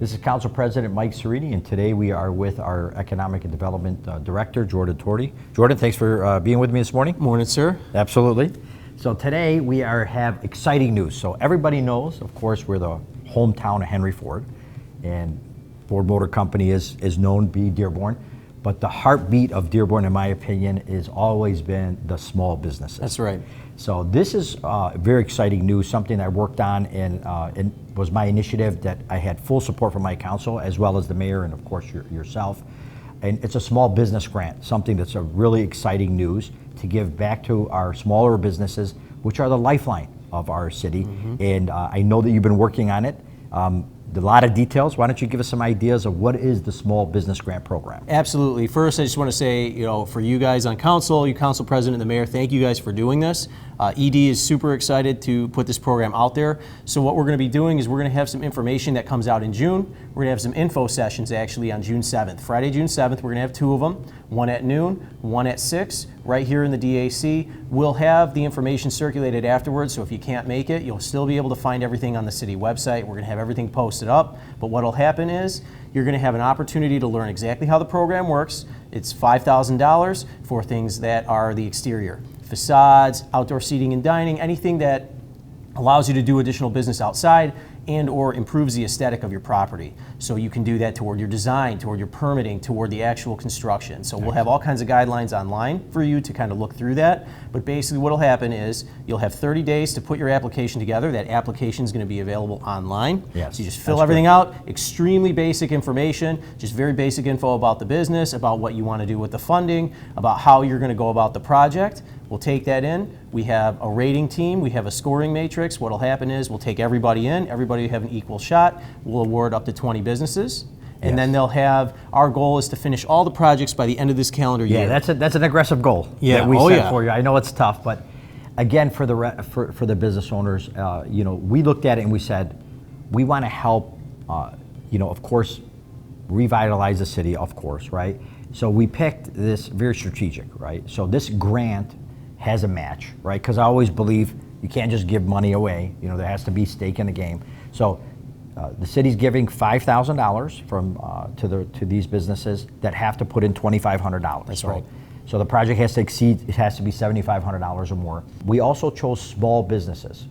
This is Council President Mike Sareini, and today we are with our Economic and Development Director, Jordan Torti. Jordan, thanks for being with me this morning. Morning, sir. Absolutely. So today we have exciting news. So everybody knows, of course, we're the hometown of Henry Ford, and Ford Motor Company is known to be Dearborn. But the heartbeat of Dearborn, in my opinion, has always been the small businesses. That's right. So this is very exciting news, something I worked on and was my initiative that I had full support from my council, as well as the mayor and of course yourself. And it's a small business grant, something that's a really exciting news to give back to our smaller businesses, which are the lifeline of our city. Mm-hmm. And I know that you've been working on it. A lot of details. Why don't you give us some ideas of what is the Small Business Grant Program? Absolutely. First, I just want to say, for you guys on council, you council president and the mayor, thank you guys for doing this. ED is super excited to put this program out there. So what we're going to be doing is we're going to have some information that comes out in June. We're going to have some info sessions actually on June 7th. Friday, June 7th, we're going to have two of them, one at noon, one at 6, right here in the DAC. We'll have the information circulated afterwards, so if you can't make it, you'll still be able to find everything on the city website. We're going to have everything posted up, but what will happen is you're going to have an opportunity to learn exactly how the program works. It's $5,000 for things that are the exterior. Facades, outdoor seating and dining, anything that allows you to do additional business outside and or improves the aesthetic of your property. So you can do that toward your design, toward your permitting, toward the actual construction. So we'll have all kinds of guidelines online for you to kind of look through that. But basically what will happen is you'll have 30 days to put your application together. That application is going to be available online. Yes, so you just fill everything out, extremely basic information, just very basic info about the business, about what you want to do with the funding, about how you're going to go about the project. We'll take that in. We have a rating team. We have a scoring matrix. What'll happen is we'll take everybody in. Everybody will have an equal shot. We'll award up to 20 businesses. And then they'll have, our goal is to finish all the projects by the end of this calendar year. Yeah, that's an aggressive goal that we set for you. I know it's tough, but again, for the business owners, we looked at it and we said, we want to help, of course, revitalize the city, of course, right? So we picked this very strategic, right? So this grant has a match, right? Because I always believe you can't just give money away. There has to be stake in the game. So the city's giving $5,000 from to these businesses that have to put in $2,500. That's right. So the project has to exceed. It has to be $7,500 or more. We also chose small businesses,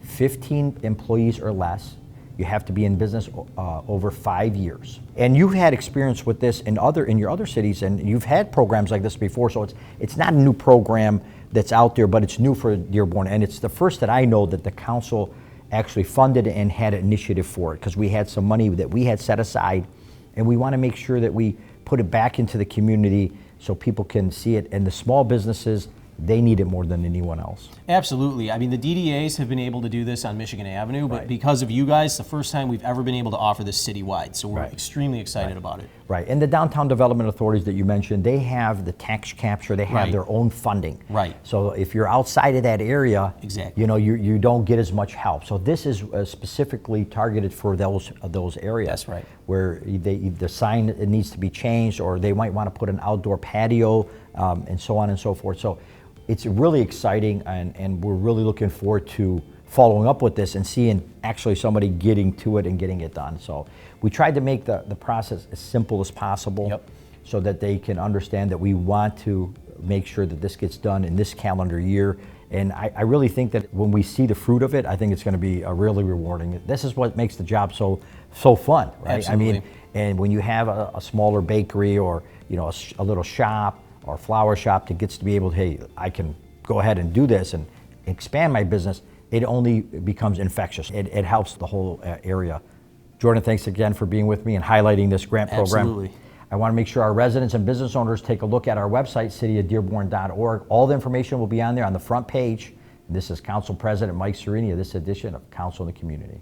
15 employees or less. You have to be in business over 5 years. And you've had experience with this in your other cities, and you've had programs like this before. So it's not a new program that's out there, but it's new for Dearborn, and it's the first that I know that the council actually funded and had an initiative for it, because we had some money that we had set aside, and we want to make sure that we put it back into the community so people can see it, and the small businesses, they need it more than anyone else. Absolutely. I mean, the DDAs have been able to do this on Michigan Avenue, but because of you guys, the first time we've ever been able to offer this citywide. So we're extremely excited about it. Right. And the downtown development authorities that you mentioned, they have the tax capture, they have their own funding. Right. So if you're outside of that area, you don't get as much help. So this is specifically targeted for those areas. That's right. Where the sign it needs to be changed, or they might want to put an outdoor patio, and so on and so forth. So it's really exciting, and we're really looking forward to following up with this and seeing actually somebody getting to it and getting it done. So we tried to make the process as simple as possible so that they can understand that we want to make sure that this gets done in this calendar year. And I really think that when we see the fruit of it, I think it's going to be really rewarding. This is what makes the job so fun, right? Absolutely. I mean, and when you have a smaller bakery or a little shop or flower shop that gets to be able to, hey, I can go ahead and do this and expand my business, it only becomes infectious. It helps the whole area. Jordan, thanks again for being with me and highlighting this grant program. Absolutely. I want to make sure our residents and business owners take a look at our website, cityofdearborn.org. All the information will be on there on the front page. This is Council President Mike Sareini of this edition of Council in the Community.